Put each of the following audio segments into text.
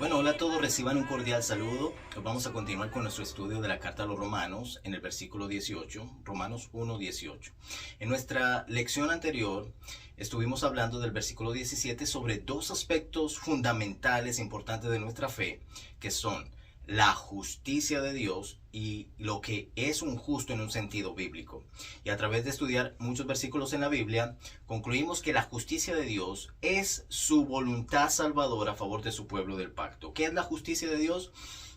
Bueno, hola a todos, reciban un cordial saludo. Vamos a continuar con nuestro estudio de la carta a los Romanos en el versículo 18, Romanos 1:18. En nuestra lección anterior estuvimos hablando del versículo 17 sobre dos aspectos fundamentales importantes de nuestra fe, que son la justicia de Dios y lo que es un justo en un sentido bíblico. Y a través de estudiar muchos versículos en la Biblia, concluimos que la justicia de Dios es su voluntad salvadora a favor de su pueblo del pacto. ¿Qué es la justicia de Dios?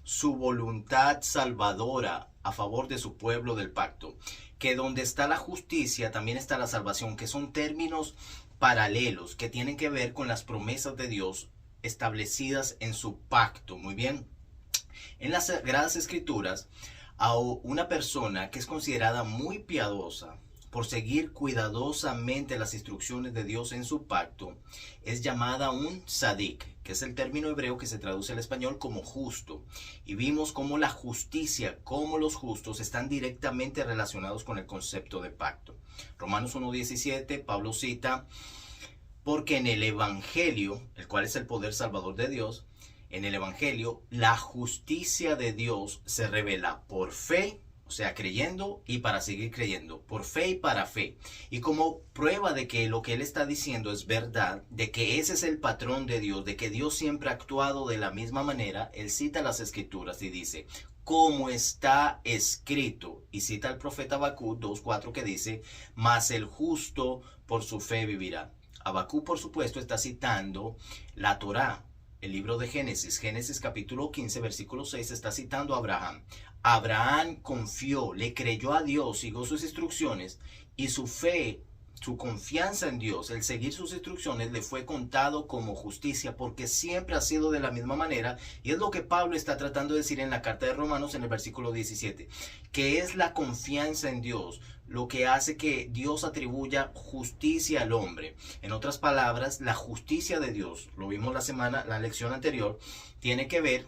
Su voluntad salvadora a favor de su pueblo del pacto. Que donde está la justicia también está la salvación, que son términos paralelos que tienen que ver con las promesas de Dios establecidas en su pacto. Muy bien. En las Sagradas Escrituras, a una persona que es considerada muy piadosa por seguir cuidadosamente las instrucciones de Dios en su pacto, es llamada un tzadik, que es el término hebreo que se traduce al español como justo. Y vimos cómo la justicia, como los justos, están directamente relacionados con el concepto de pacto. Romanos 1:17, Pablo cita: porque en el Evangelio, el cual es el poder salvador de Dios, en el Evangelio, la justicia de Dios se revela por fe, o sea, creyendo y para seguir creyendo, por fe y para fe. Y como prueba de que lo que él está diciendo es verdad, de que ese es el patrón de Dios, de que Dios siempre ha actuado de la misma manera, él cita las Escrituras y dice: como está escrito, y cita al profeta Habacuc 2:4 que dice: mas el justo por su fe vivirá. Habacuc, por supuesto, está citando la Torá. El libro de Génesis, Génesis capítulo 15, versículo 6, está citando a Abraham. Abraham confió, le creyó a Dios, siguió sus instrucciones, y su fe, su confianza en Dios, el seguir sus instrucciones, le fue contado como justicia, porque siempre ha sido de la misma manera. Y es lo que Pablo está tratando de decir en la carta de Romanos en el versículo 17, que es la confianza en Dios lo que hace que Dios atribuya justicia al hombre. En otras palabras, la justicia de Dios, lo vimos la lección anterior, tiene que ver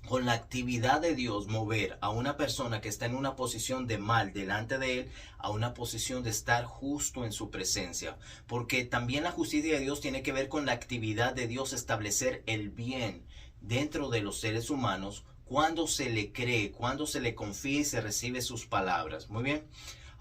con la actividad de Dios mover a una persona que está en una posición de mal delante de él a una posición de estar justo en su presencia. Porque también la justicia de Dios tiene que ver con la actividad de Dios establecer el bien dentro de los seres humanos cuando se le cree, cuando se le confía y se recibe sus palabras. Muy bien.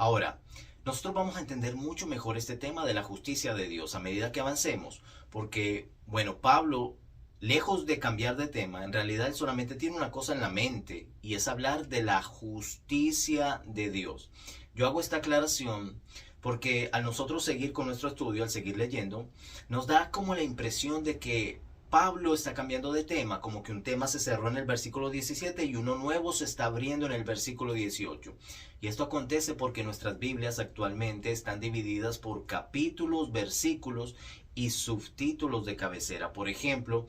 Ahora, nosotros vamos a entender mucho mejor este tema de la justicia de Dios a medida que avancemos, porque, bueno, Pablo, lejos de cambiar de tema, en realidad él solamente tiene una cosa en la mente, y es hablar de la justicia de Dios. Yo hago esta aclaración porque al nosotros seguir con nuestro estudio, al seguir leyendo, nos da como la impresión de que Pablo está cambiando de tema, como que un tema se cerró en el versículo 17 y uno nuevo se está abriendo en el versículo 18. Y esto acontece porque nuestras Biblias actualmente están divididas por capítulos, versículos y subtítulos de cabecera. Por ejemplo,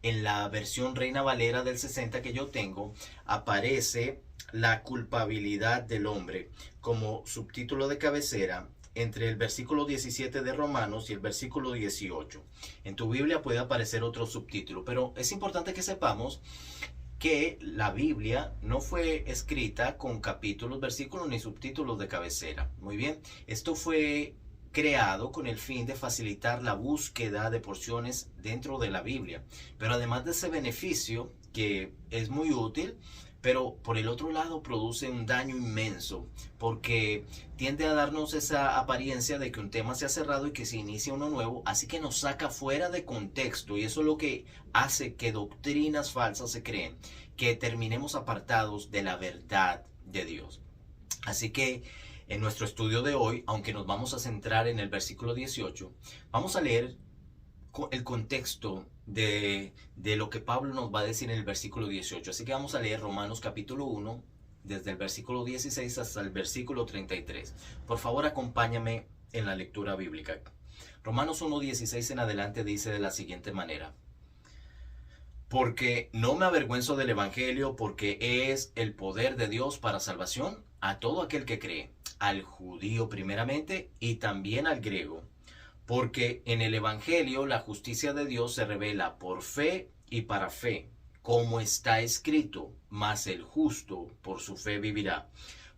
en la versión Reina Valera del 60 que yo tengo, aparece la culpabilidad del hombre como subtítulo de cabecera entre el versículo 17 de Romanos y el versículo 18. En tu Biblia puede aparecer otro subtítulo, pero es importante que sepamos que la Biblia no fue escrita con capítulos, versículos ni subtítulos de cabecera. Muy bien, esto fue creado con el fin de facilitar la búsqueda de porciones dentro de la Biblia. Pero además de ese beneficio, que es muy útil, pero por el otro lado produce un daño inmenso, porque tiende a darnos esa apariencia de que un tema se ha cerrado y que se inicia uno nuevo, así que nos saca fuera de contexto, y eso es lo que hace que doctrinas falsas se creen, que terminemos apartados de la verdad de Dios. Así que en nuestro estudio de hoy, aunque nos vamos a centrar en el versículo 18, vamos a leer el contexto de lo que Pablo nos va a decir en el versículo 18. Así que vamos a leer Romanos capítulo 1, desde el versículo 16 hasta el versículo 33. Por favor, acompáñame en la lectura bíblica. Romanos 1:16 en adelante dice de la siguiente manera: porque no me avergüenzo del Evangelio, porque es el poder de Dios para salvación a todo aquel que cree, al judío primeramente y también al griego. Porque en el Evangelio la justicia de Dios se revela por fe y para fe, como está escrito: mas el justo por su fe vivirá.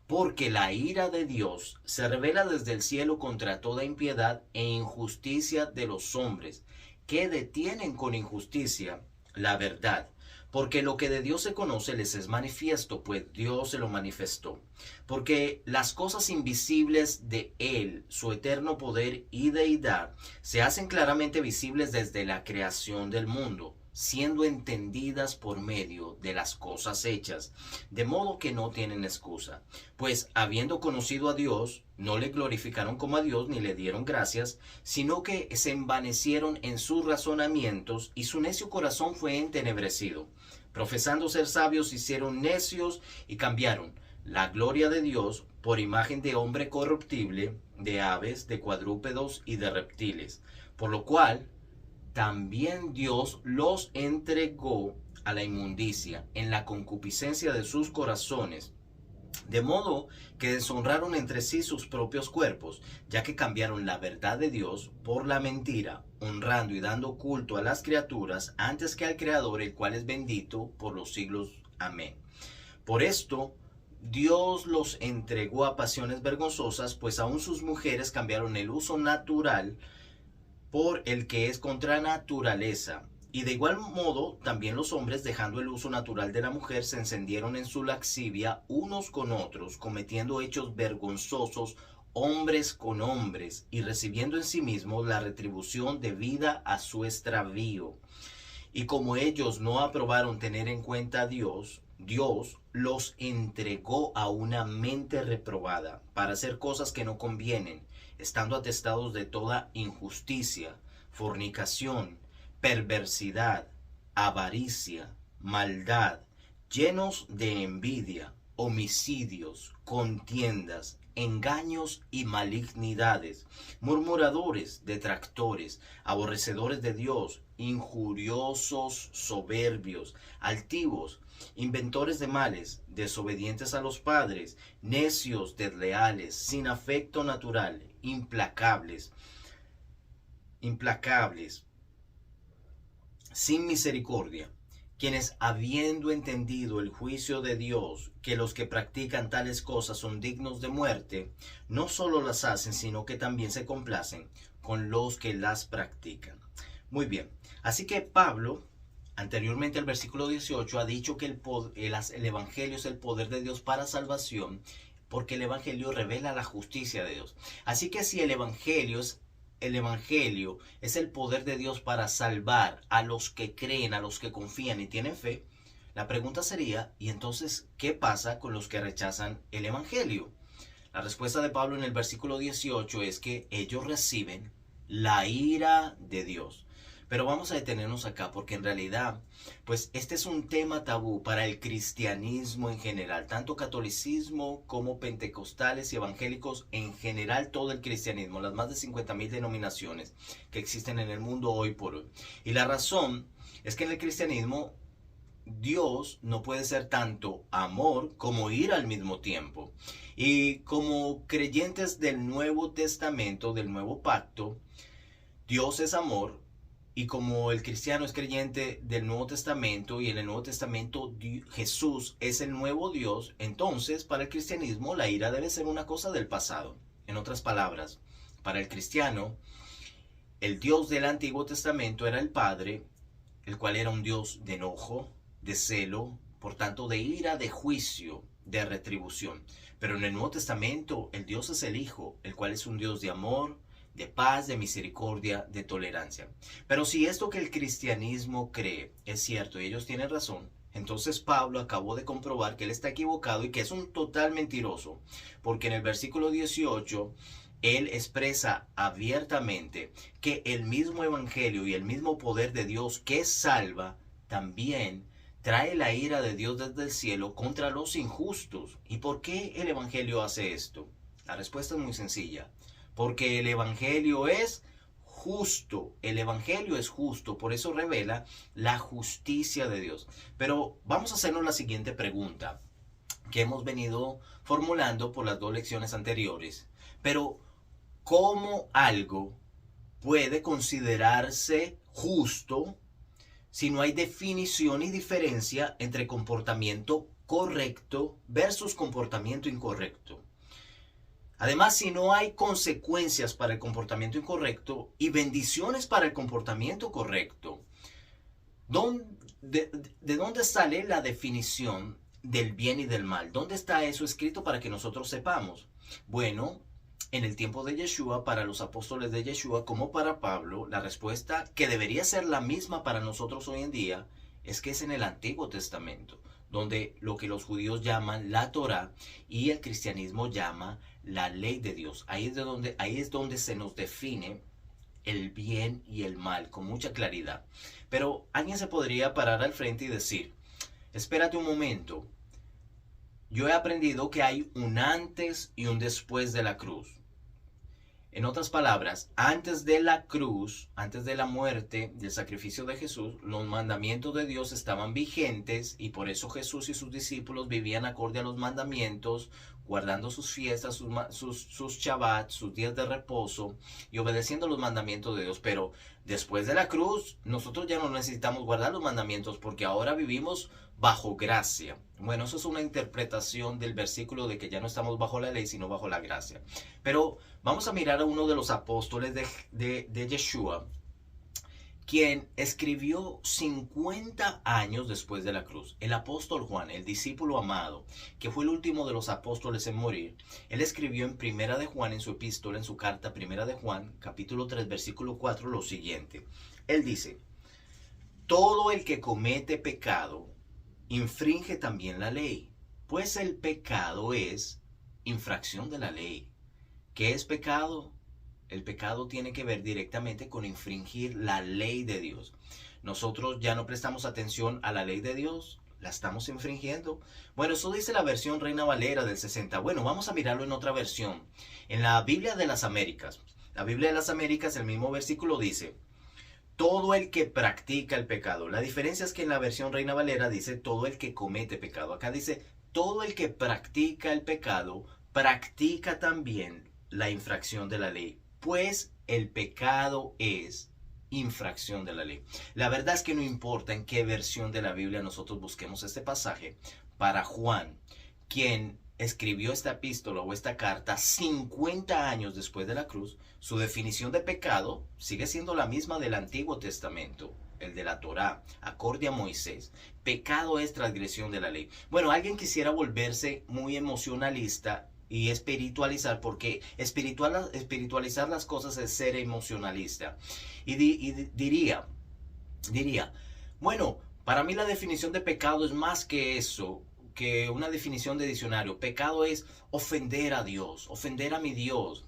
Porque la ira de Dios se revela desde el cielo contra toda impiedad e injusticia de los hombres, que detienen con injusticia la verdad. Porque lo que de Dios se conoce les es manifiesto, pues Dios se lo manifestó. Porque las cosas invisibles de Él, su eterno poder y deidad, se hacen claramente visibles desde la creación del mundo, siendo entendidas por medio de las cosas hechas, de modo que no tienen excusa. Pues habiendo conocido a Dios, no le glorificaron como a Dios ni le dieron gracias, sino que se envanecieron en sus razonamientos y su necio corazón fue entenebrecido. Profesando ser sabios, se hicieron necios y cambiaron la gloria de Dios por imagen de hombre corruptible, de aves, de cuadrúpedos y de reptiles. Por lo cual también Dios los entregó a la inmundicia en la concupiscencia de sus corazones, de modo que deshonraron entre sí sus propios cuerpos, ya que cambiaron la verdad de Dios por la mentira, honrando y dando culto a las criaturas antes que al Creador, el cual es bendito por los siglos. Amén. Por esto Dios los entregó a pasiones vergonzosas, pues aún sus mujeres cambiaron el uso natural por el que es contra naturaleza. Y de igual modo, también los hombres, dejando el uso natural de la mujer, se encendieron en su laxivia unos con otros, cometiendo hechos vergonzosos hombres con hombres, y recibiendo en sí mismos la retribución debida a su extravío. Y como ellos no aprobaron tener en cuenta a Dios, Dios los entregó a una mente reprobada para hacer cosas que no convienen, estando atestados de toda injusticia, fornicación, perversidad, avaricia, maldad, llenos de envidia, homicidios, contiendas, engaños y malignidades, murmuradores, detractores, aborrecedores de Dios, injuriosos, soberbios, altivos, inventores de males, desobedientes a los padres, necios, desleales, sin afecto natural, implacables, sin misericordia, quienes habiendo entendido el juicio de Dios, que los que practican tales cosas son dignos de muerte, no solo las hacen, sino que también se complacen con los que las practican. Muy bien, así que Pablo, anteriormente al versículo 18, ha dicho que el Evangelio es el poder de Dios para salvación, porque el Evangelio revela la justicia de Dios. Así que si el Evangelio es el poder de Dios para salvar a los que creen, a los que confían y tienen fe, la pregunta sería, ¿y entonces qué pasa con los que rechazan el Evangelio? La respuesta de Pablo en el versículo 18 es que ellos reciben la ira de Dios. Pero vamos a detenernos acá porque en realidad, pues este es un tema tabú para el cristianismo en general, tanto catolicismo como pentecostales y evangélicos, en general todo el cristianismo, las más de 50,000 denominaciones que existen en el mundo hoy por hoy. Y la razón es que en el cristianismo Dios no puede ser tanto amor como ira al mismo tiempo. Y como creyentes del Nuevo Testamento, del Nuevo Pacto, Dios es amor. Y como el cristiano es creyente del Nuevo Testamento y en el Nuevo Testamento Jesús es el nuevo Dios, entonces para el cristianismo la ira debe ser una cosa del pasado. En otras palabras, para el cristiano, el Dios del Antiguo Testamento era el Padre, el cual era un Dios de enojo, de celo, por tanto de ira, de juicio, de retribución. Pero en el Nuevo Testamento el Dios es el Hijo, el cual es un Dios de amor, de paz, de misericordia, de tolerancia. Pero si esto que el cristianismo cree es cierto y ellos tienen razón, entonces Pablo acabó de comprobar que él está equivocado y que es un total mentiroso, porque en el versículo 18 él expresa abiertamente que el mismo evangelio y el mismo poder de Dios que salva también trae la ira de Dios desde el cielo contra los injustos. ¿Y por qué el evangelio hace esto? La respuesta es muy sencilla. Porque el Evangelio es justo, el Evangelio es justo, por eso revela la justicia de Dios. Pero vamos a hacernos la siguiente pregunta que hemos venido formulando por las dos lecciones anteriores. Pero, ¿cómo algo puede considerarse justo si no hay definición y diferencia entre comportamiento correcto versus comportamiento incorrecto? Además, si no hay consecuencias para el comportamiento incorrecto y bendiciones para el comportamiento correcto, ¿De dónde sale la definición del bien y del mal? ¿Dónde está eso escrito para que nosotros sepamos? Bueno, en el tiempo de Yeshua, para los apóstoles de Yeshua, como para Pablo, la respuesta que debería ser la misma para nosotros hoy en día es que es en el Antiguo Testamento, donde lo que los judíos llaman la Torá y el cristianismo llama la ley de Dios. Ahí es donde se nos define el bien y el mal con mucha claridad. Pero alguien se podría parar al frente y decir, espérate un momento, yo he aprendido que hay un antes y un después de la cruz. En otras palabras, antes de la cruz, antes de la muerte, del sacrificio de Jesús, los mandamientos de Dios estaban vigentes y por eso Jesús y sus discípulos vivían acorde a los mandamientos, guardando sus fiestas, sus Shabbat, sus días de reposo y obedeciendo los mandamientos de Dios. Pero después de la cruz, nosotros ya no necesitamos guardar los mandamientos porque ahora vivimos bajo gracia. Bueno, eso es una interpretación del versículo de que ya no estamos bajo la ley, sino bajo la gracia. Pero vamos a mirar a uno de los apóstoles de Yeshua, quien escribió 50 años después de la cruz. El apóstol Juan, el discípulo amado, que fue el último de los apóstoles en morir, él escribió en Primera de Juan, en su epístola, en su carta Primera de Juan, capítulo 3, versículo 4, lo siguiente. Él dice, todo el que comete pecado infringe también la ley, pues el pecado es infracción de la ley. ¿Qué es pecado? El pecado tiene que ver directamente con infringir la ley de Dios. Nosotros ya no prestamos atención a la ley de Dios, la estamos infringiendo. Bueno, eso dice la versión Reina Valera del 60. Bueno, vamos a mirarlo en otra versión. En la Biblia de las Américas, la Biblia de las Américas, el mismo versículo dice, todo el que practica el pecado. La diferencia es que en la versión Reina Valera dice todo el que comete pecado. Acá dice todo el que practica el pecado, practica también la infracción de la ley. Pues el pecado es infracción de la ley. La verdad es que no importa en qué versión de la Biblia nosotros busquemos este pasaje, para Juan, quien escribió esta epístola o esta carta 50 años después de la cruz, su definición de pecado sigue siendo la misma del Antiguo Testamento, el de la Torá, acorde a Moisés. Pecado es transgresión de la ley. Bueno, alguien quisiera volverse muy emocionalista y espiritualizar, porque espiritualizar las cosas es ser emocionalista. Y diría, bueno, para mí la definición de pecado es más que eso, que una definición de diccionario. Pecado es ofender a Dios, ofender a mi Dios,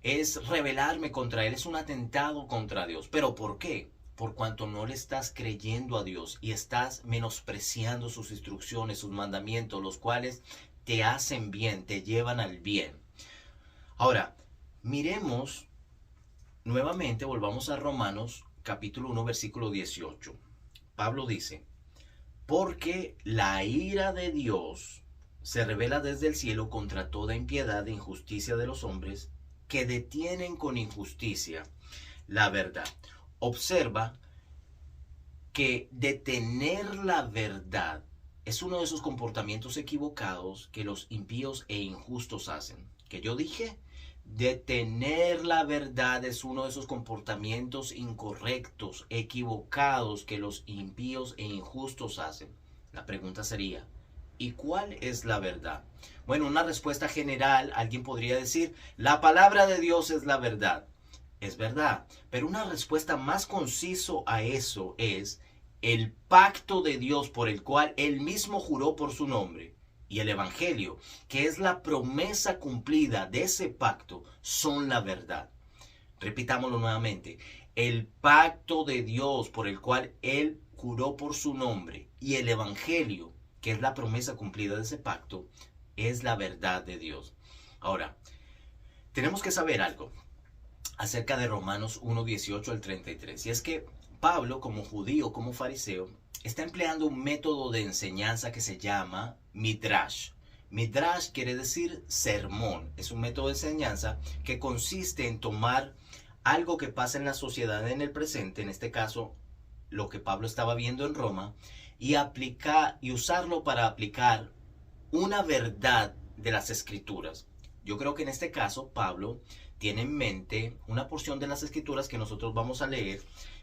es rebelarme contra Él, es un atentado contra Dios. ¿Pero por qué? Por cuanto no le estás creyendo a Dios y estás menospreciando sus instrucciones, sus mandamientos, los cuales te hacen bien, te llevan al bien. Ahora, miremos nuevamente, volvamos a Romanos capítulo 1, versículo 18. Pablo dice, porque la ira de Dios se revela desde el cielo contra toda impiedad e injusticia de los hombres que detienen con injusticia la verdad. Observa que detener la verdad es uno de esos comportamientos equivocados que los impíos e injustos hacen. ¿Que yo dije? Detener la verdad es uno de esos comportamientos incorrectos, equivocados que los impíos e injustos hacen. La pregunta sería, ¿y cuál es la verdad? Bueno, una respuesta general, alguien podría decir, la palabra de Dios es la verdad. Es verdad, pero una respuesta más conciso a eso es el pacto de Dios por el cual Él mismo juró por su nombre, y el Evangelio, que es la promesa cumplida de ese pacto, son la verdad. Repitámoslo nuevamente. El pacto de Dios por el cual Él juró por su nombre y el Evangelio, que es la promesa cumplida de ese pacto, es la verdad de Dios. Ahora, tenemos que saber algo acerca de Romanos 1, 18 al 33. Y es que Pablo, como judío, como fariseo, está empleando un método de enseñanza que se llama Midrash. Midrash quiere decir sermón. Es un método de enseñanza que consiste en tomar algo que pasa en la sociedad en el presente, en este caso lo que Pablo estaba viendo en Roma, y usarlo para aplicar una verdad de las Escrituras. Yo creo que en este caso Pablo tiene en mente una porción de las Escrituras que nosotros vamos a leer,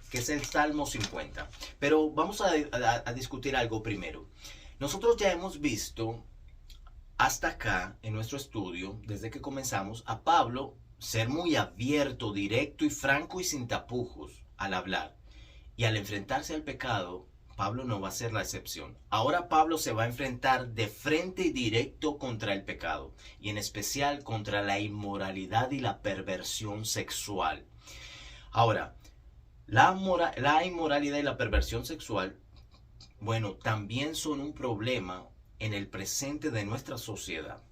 que es el Salmo 50. Pero vamos a discutir algo primero. Nosotros ya hemos visto hasta acá en nuestro estudio, desde que comenzamos, a Pablo ser muy abierto, directo y franco y sin tapujos al hablar. Y al enfrentarse al pecado, Pablo no va a ser la excepción. Ahora Pablo se va a enfrentar de frente y directo contra el pecado, y en especial contra la inmoralidad y la perversión sexual. Ahora, la inmoralidad y la perversión sexual, bueno, también son un problema en el presente de nuestra sociedad.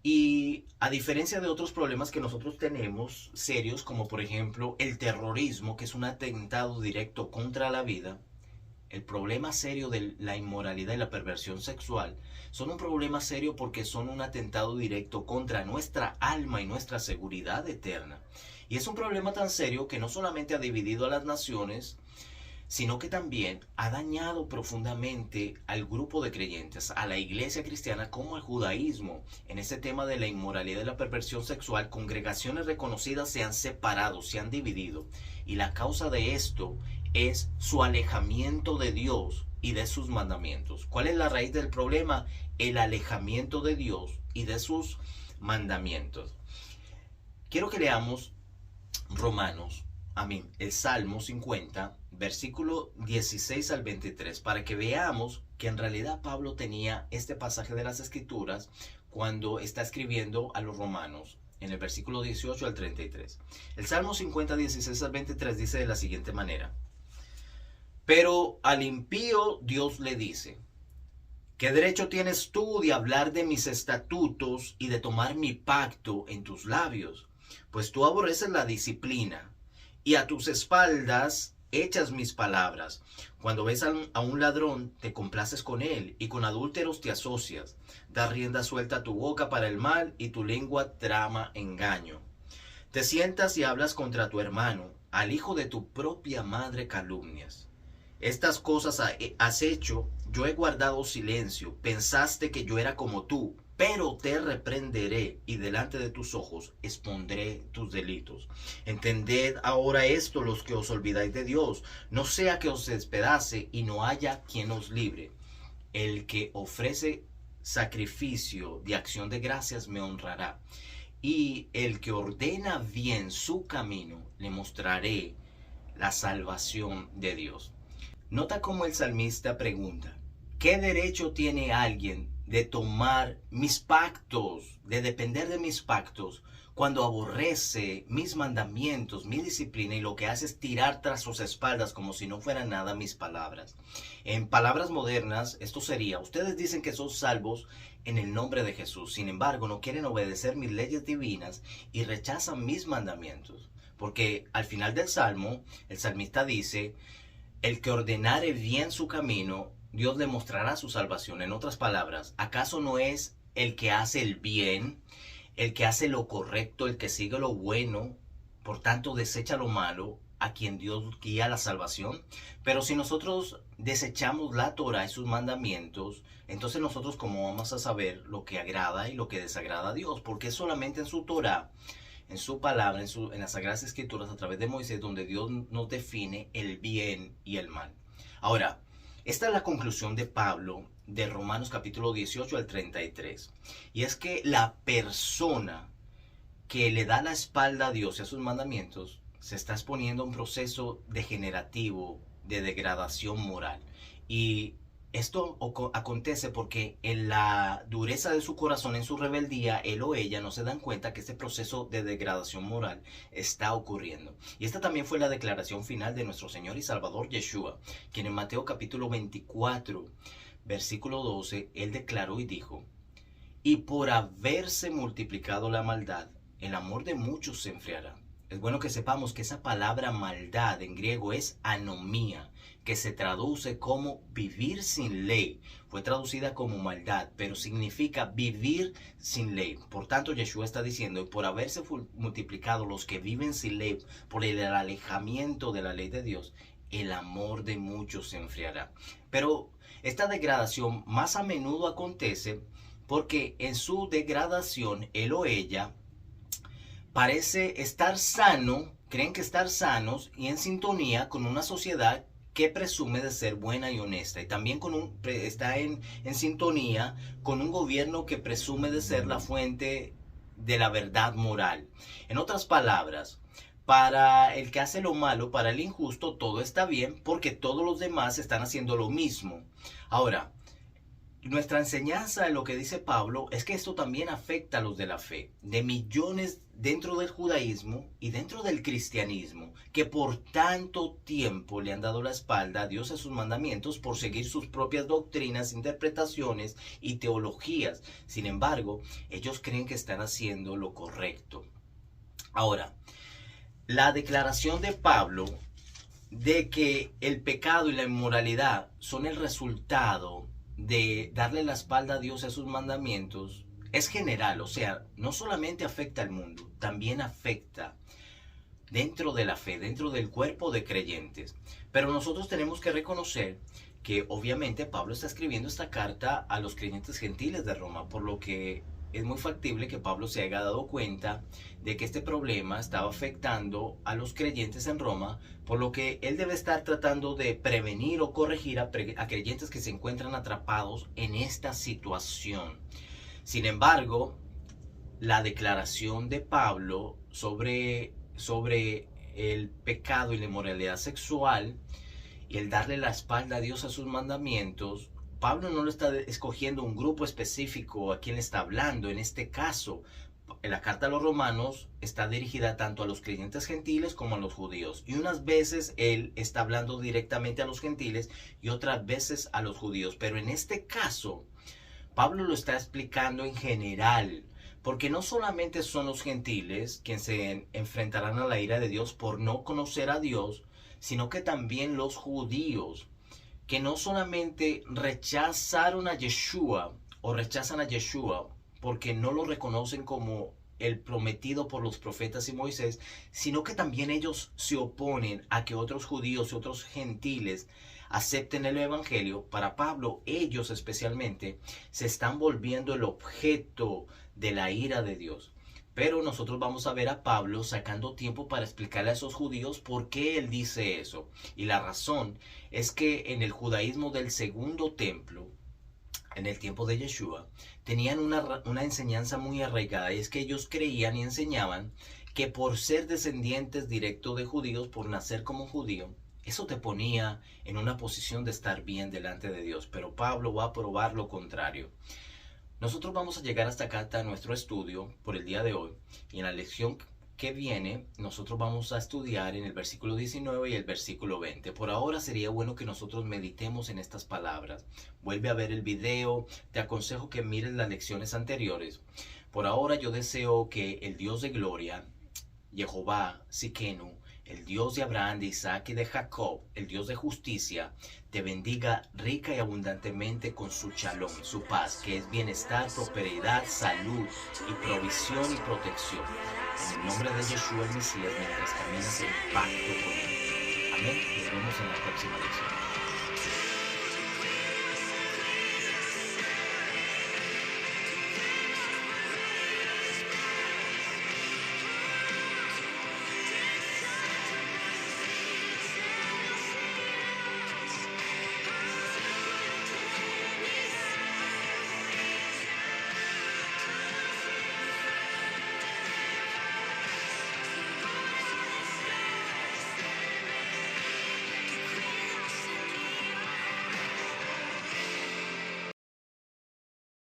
Y a diferencia de otros problemas que nosotros tenemos serios, como por ejemplo el terrorismo, que es un atentado directo contra la vida, el problema serio de la inmoralidad y la perversión sexual son un problema serio porque son un atentado directo contra nuestra alma y nuestra seguridad eterna. Y es un problema tan serio que no solamente ha dividido a las naciones, sino que también ha dañado profundamente al grupo de creyentes, a la iglesia cristiana como al judaísmo. En este tema de la inmoralidad y la perversión sexual, congregaciones reconocidas se han separado, se han dividido. Y la causa de esto es su alejamiento de Dios y de sus mandamientos. ¿Cuál es la raíz del problema? El alejamiento de Dios y de sus mandamientos. Quiero que leamos el Salmo 50, versículo 16 al 23, para que veamos que en realidad Pablo tenía este pasaje de las Escrituras cuando está escribiendo a los romanos, en el versículo 18 al 33. El Salmo 50, 16 al 23 dice de la siguiente manera: pero al impío Dios le dice: ¿qué derecho tienes tú de hablar de mis estatutos y de tomar mi pacto en tus labios? Pues tú aborreces la disciplina, y a tus espaldas echas mis palabras. Cuando ves a un ladrón, te complaces con él, y con adúlteros te asocias. Das rienda suelta a tu boca para el mal, y tu lengua trama engaño. Te sientas y hablas contra tu hermano, al hijo de tu propia madre calumnias. Estas cosas has hecho, yo he guardado silencio. Pensaste que yo era como tú, pero te reprenderé y delante de tus ojos expondré tus delitos. Entended ahora esto los que os olvidáis de Dios, no sea que os despedace y no haya quien os libre. El que ofrece sacrificio de acción de gracias me honrará, y el que ordena bien su camino le mostraré la salvación de Dios. Nota cómo el salmista pregunta: ¿qué derecho tiene alguien de tomar mis pactos, de depender de mis pactos, cuando aborrece mis mandamientos, mi disciplina, y lo que hace es tirar tras sus espaldas como si no fueran nada mis palabras? En palabras modernas, esto sería: ustedes dicen que son salvos en el nombre de Jesús, sin embargo no quieren obedecer mis leyes divinas y rechazan mis mandamientos. Porque al final del salmo, el salmista dice: el que ordenare bien su camino, Dios le mostrará su salvación. En otras palabras, ¿acaso no es el que hace el bien, el que hace lo correcto, el que sigue lo bueno, por tanto desecha lo malo, a quien Dios guía la salvación? Pero si nosotros desechamos la Torah y sus mandamientos, entonces nosotros ¿cómo vamos a saber lo que agrada y lo que desagrada a Dios? Porque es solamente en su Torah, en su palabra, en las Sagradas Escrituras, a través de Moisés, donde Dios nos define el bien y el mal. Ahora, esta es la conclusión de Pablo de Romanos capítulo 18 al 33. Y es que la persona que le da la espalda a Dios y a sus mandamientos se está exponiendo a un proceso degenerativo de degradación moral. Y esto acontece porque en la dureza de su corazón, en su rebeldía, él o ella no se dan cuenta que este proceso de degradación moral está ocurriendo. Y esta también fue la declaración final de nuestro Señor y Salvador Yeshua, quien en Mateo capítulo 24, versículo 12, él declaró y dijo: y por haberse multiplicado la maldad, el amor de muchos se enfriará. Es bueno que sepamos que esa palabra maldad en griego es anomía, que se traduce como vivir sin ley. Fue traducida como maldad, pero significa vivir sin ley. Por tanto, Yeshua está diciendo: y por haberse multiplicado los que viven sin ley, por el alejamiento de la ley de Dios, el amor de muchos se enfriará. Pero esta degradación más a menudo acontece porque en su degradación él o ella parece estar sano, creen que estar sanos y en sintonía con una sociedad que presume de ser buena y honesta, y también está en sintonía con un gobierno que presume de ser la fuente de la verdad moral. En otras palabras, para el que hace lo malo, para el injusto, todo está bien porque todos los demás están haciendo lo mismo. Ahora, nuestra enseñanza en lo que dice Pablo es que esto también afecta a los de la fe, de millones dentro del judaísmo y dentro del cristianismo, que por tanto tiempo le han dado la espalda a Dios y a sus mandamientos por seguir sus propias doctrinas, interpretaciones y teologías. Sin embargo, ellos creen que están haciendo lo correcto. Ahora, la declaración de Pablo de que el pecado y la inmoralidad son el resultado de darle la espalda a Dios y a sus mandamientos es general, o sea, no solamente afecta al mundo, también afecta dentro de la fe, dentro del cuerpo de creyentes. Pero nosotros tenemos que reconocer que obviamente Pablo está escribiendo esta carta a los creyentes gentiles de Roma, por lo que es muy factible que Pablo se haya dado cuenta de que este problema estaba afectando a los creyentes en Roma, por lo que él debe estar tratando de prevenir o corregir a creyentes que se encuentran atrapados en esta situación. Sin embargo, la declaración de Pablo sobre el pecado y la inmoralidad sexual y el darle la espalda a Dios a sus mandamientos, Pablo no lo está escogiendo un grupo específico a quien le está hablando. En este caso, en la carta a los romanos está dirigida tanto a los creyentes gentiles como a los judíos. Y unas veces él está hablando directamente a los gentiles y otras veces a los judíos. Pero en este caso, Pablo lo está explicando en general, porque no solamente son los gentiles quienes se enfrentarán a la ira de Dios por no conocer a Dios, sino que también los judíos, que no solamente rechazaron a Yeshua o rechazan a Yeshua porque no lo reconocen como el prometido por los profetas y Moisés, sino que también ellos se oponen a que otros judíos y otros gentiles acepten el evangelio. Para Pablo, ellos especialmente se están volviendo el objeto de la ira de Dios. Pero nosotros vamos a ver a Pablo sacando tiempo para explicarle a esos judíos por qué él dice eso. Y la razón es que en el judaísmo del segundo templo, en el tiempo de Yeshua, tenían una enseñanza muy arraigada, y es que ellos creían y enseñaban que por ser descendientes directos de judíos, por nacer como judío, eso te ponía en una posición de estar bien delante de Dios. Pero Pablo va a probar lo contrario. Nosotros vamos a llegar hasta acá, hasta nuestro estudio por el día de hoy, y en la lección que viene nosotros vamos a estudiar en el versículo 19 y el versículo 20. Por ahora sería bueno que nosotros meditemos en estas palabras. Vuelve a ver el video, te aconsejo que mires las lecciones anteriores. Por ahora yo deseo que el Dios de gloria, Jehová Tsidkenu, el Dios de Abraham, de Isaac y de Jacob, el Dios de justicia, te bendiga rica y abundantemente con su shalom, su paz, que es bienestar, prosperidad, salud y provisión y protección. En el nombre de Yeshua el Mesías, mientras caminas en pacto con él. Amén. Nos vemos en la próxima lección.